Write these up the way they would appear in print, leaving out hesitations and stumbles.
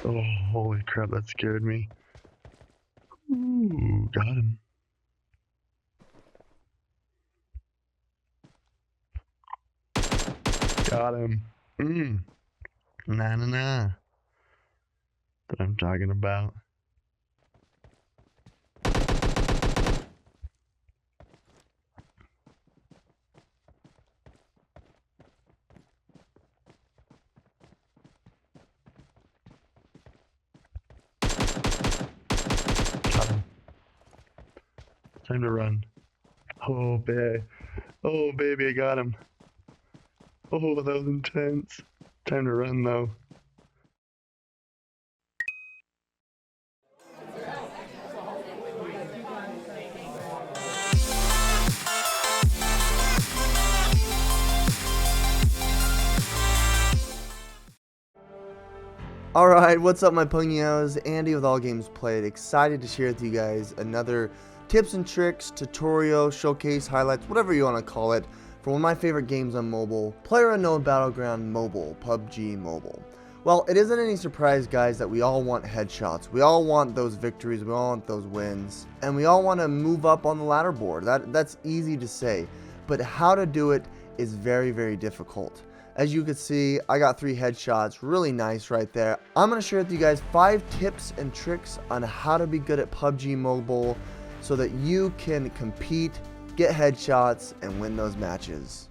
Oh, holy crap, that scared me. Ooh, got him. Got him. Nah, nah, nah. That I'm talking about. Got him. Time to run. Oh, baby. Oh, baby, I got him. Oh, that was intense. Time to run, though. Alright, what's up my pungios? Andy with Allgamesplayed, excited to share with you guys another tips and tricks, tutorial, showcase, highlights, whatever you want to call it, for one of my favorite games on mobile, Playerunknown Battlegrounds Mobile, PUBG Mobile. Well, it isn't any surprise, guys, that we all want headshots. We all want those victories, we all want those wins, and we all want to move up on the ladder board. That's easy to say, but how to do it is very, very difficult. As you can see, I got 3 headshots, really nice right there. I'm going to share with you guys 5 tips and tricks on how to be good at PUBG Mobile so that you can compete, get headshots, and win those matches.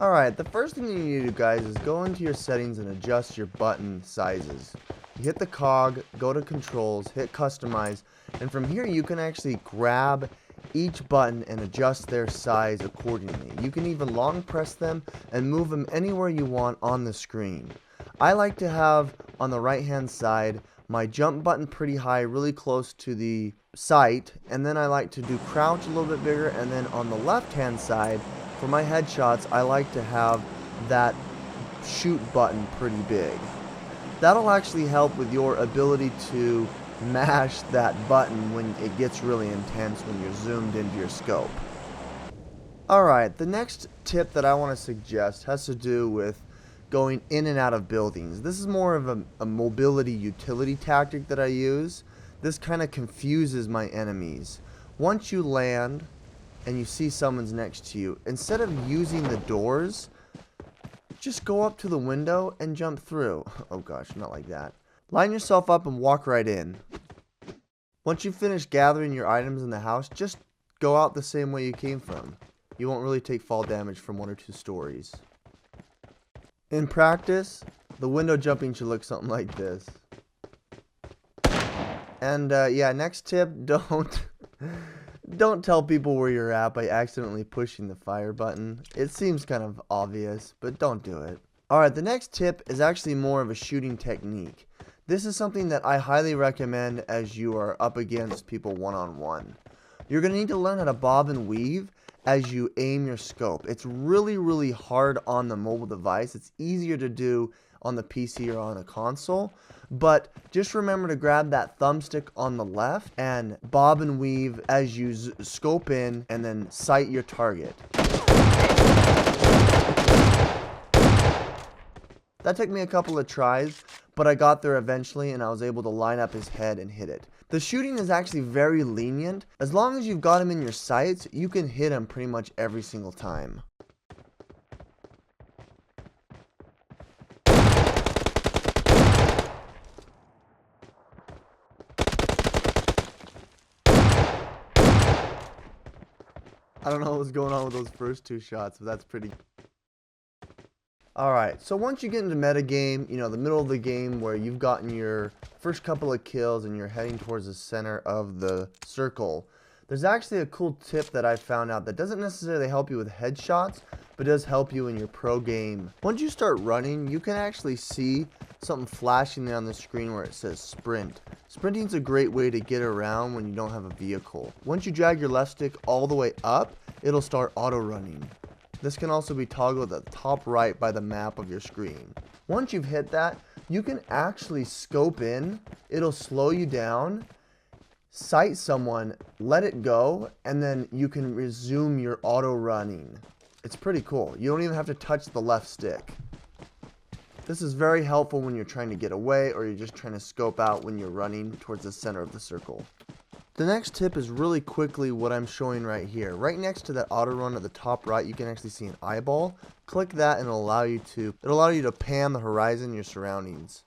Alright, the first thing you need to do, guys, is go into your settings and adjust your button sizes. You hit the cog, go to controls, hit customize, and from here you can actually grab each button and adjust their size accordingly. You can even long press them and move them anywhere you want on the screen. I like to have on the right hand side my jump button pretty high, really close to the sight, and then I like to do crouch a little bit bigger, and then on the left hand side for my headshots I like to have that shoot button pretty big. That'll actually help with your ability to mash that button when it gets really intense when you're zoomed into your scope. Alright, the next tip that I want to suggest has to do with going in and out of buildings. This is more of a mobility utility tactic that I use. This kind of confuses my enemies. Once you land and you see someone's next to you, instead of using the doors, just go up to the window and jump through. Oh gosh, not like that. Line yourself up and walk right in. Once you finish gathering your items in the house, just go out the same way you came from. You won't really take fall damage from 1 or 2 stories. In practice, the window jumping should look something like this. And yeah, next tip, don't tell people where you're at by accidentally pushing the fire button. It seems kind of obvious, but don't do it. Alright, the next tip is actually more of a shooting technique. This is something that I highly recommend as you are up against people one-on-one. You're going to need to learn how to bob and weave as you aim your scope. It's really, really hard on the mobile device. It's easier to do on the PC or on a console. But just remember to grab that thumbstick on the left and bob and weave as you scope in and then sight your target. That took me a couple of tries, but I got there eventually and I was able to line up his head and hit it. The shooting is actually very lenient. As long as you've got him in your sights, you can hit him pretty much every single time. I don't know what was going on with those first 2 shots, but that's pretty. Alright, so once you get into metagame, you know, the middle of the game where you've gotten your first couple of kills and you're heading towards the center of the circle, there's actually a cool tip that I found out that doesn't necessarily help you with headshots, but does help you in your pro game. Once you start running, you can actually see something flashing there on the screen where it says sprint. Sprinting is a great way to get around when you don't have a vehicle. Once you drag your left stick all the way up, it'll start auto running. This can also be toggled at the top right by the map of your screen. Once you've hit that, you can actually scope in. It'll slow you down, sight someone, let it go, and then you can resume your auto running. It's pretty cool. You don't even have to touch the left stick. This is very helpful when you're trying to get away or you're just trying to scope out when you're running towards the center of the circle. The next tip is really quickly what I'm showing right here. Right next to that auto run at the top right, you can actually see an eyeball. Click that and it'll allow you to pan the horizon, your surroundings.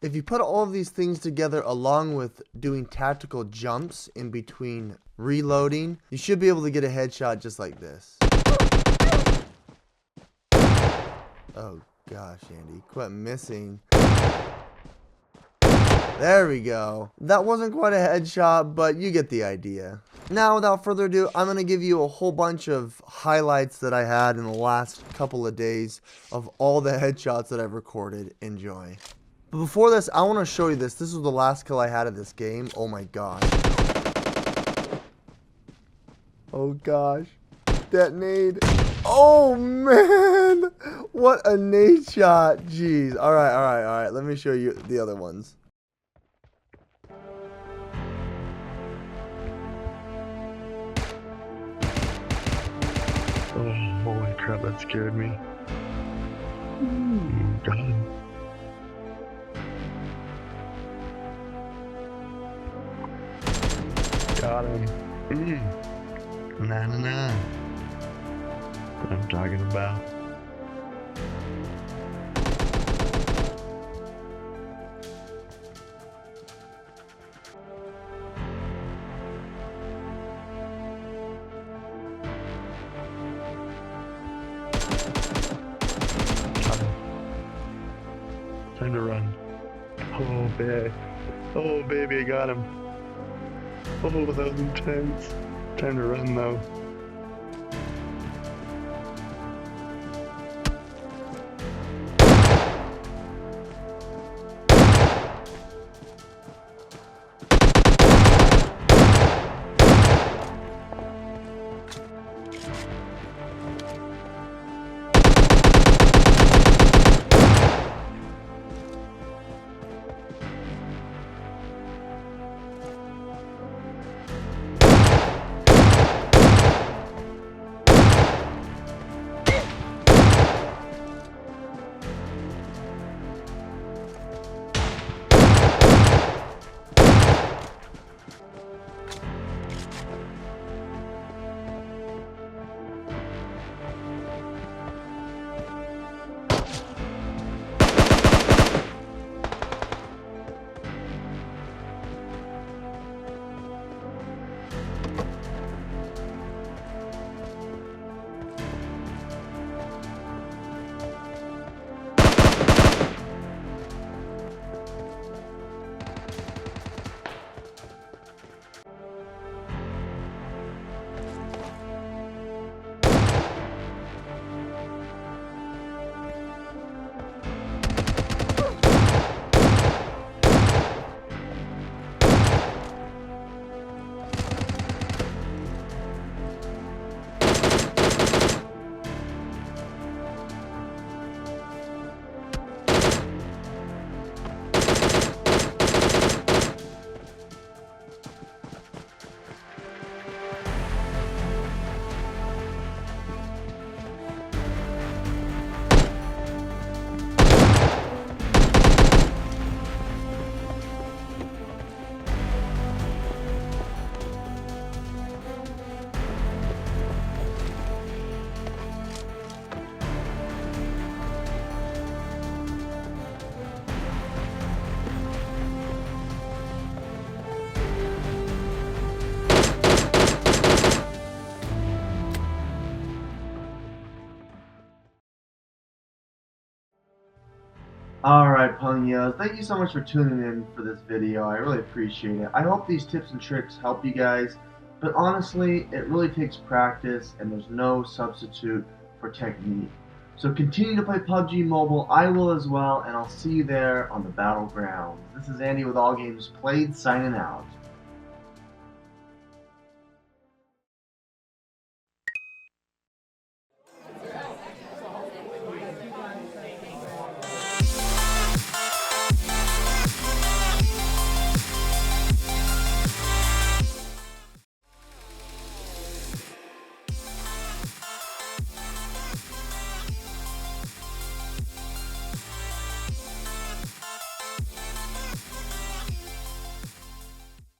If you put all of these things together along with doing tactical jumps in between reloading, you should be able to get a headshot just like this. Oh gosh, Andy, quit missing. There we go. That wasn't quite a headshot, but you get the idea. Now, without further ado, I'm going to give you a whole bunch of highlights that I had in the last couple of days of all the headshots that I've recorded. Enjoy. But before this, I want to show you this. This was the last kill I had of this game. Oh my gosh. Oh gosh. That nade. Oh man. What a nade shot. Jeez. Alright. Let me show you the other ones. Oh, holy crap, that scared me. God. Got him. Nah. What I'm talking about. Time to run. Oh baby, I got him. Oh, that was intense. Time to run though. Alright, Ponios, thank you so much for tuning in for this video. I really appreciate it. I hope these tips and tricks help you guys, but honestly, it really takes practice and there's no substitute for technique. So continue to play PUBG Mobile, I will as well, and I'll see you there on the Battlegrounds. This is Andy with Allgamesplayed, signing out.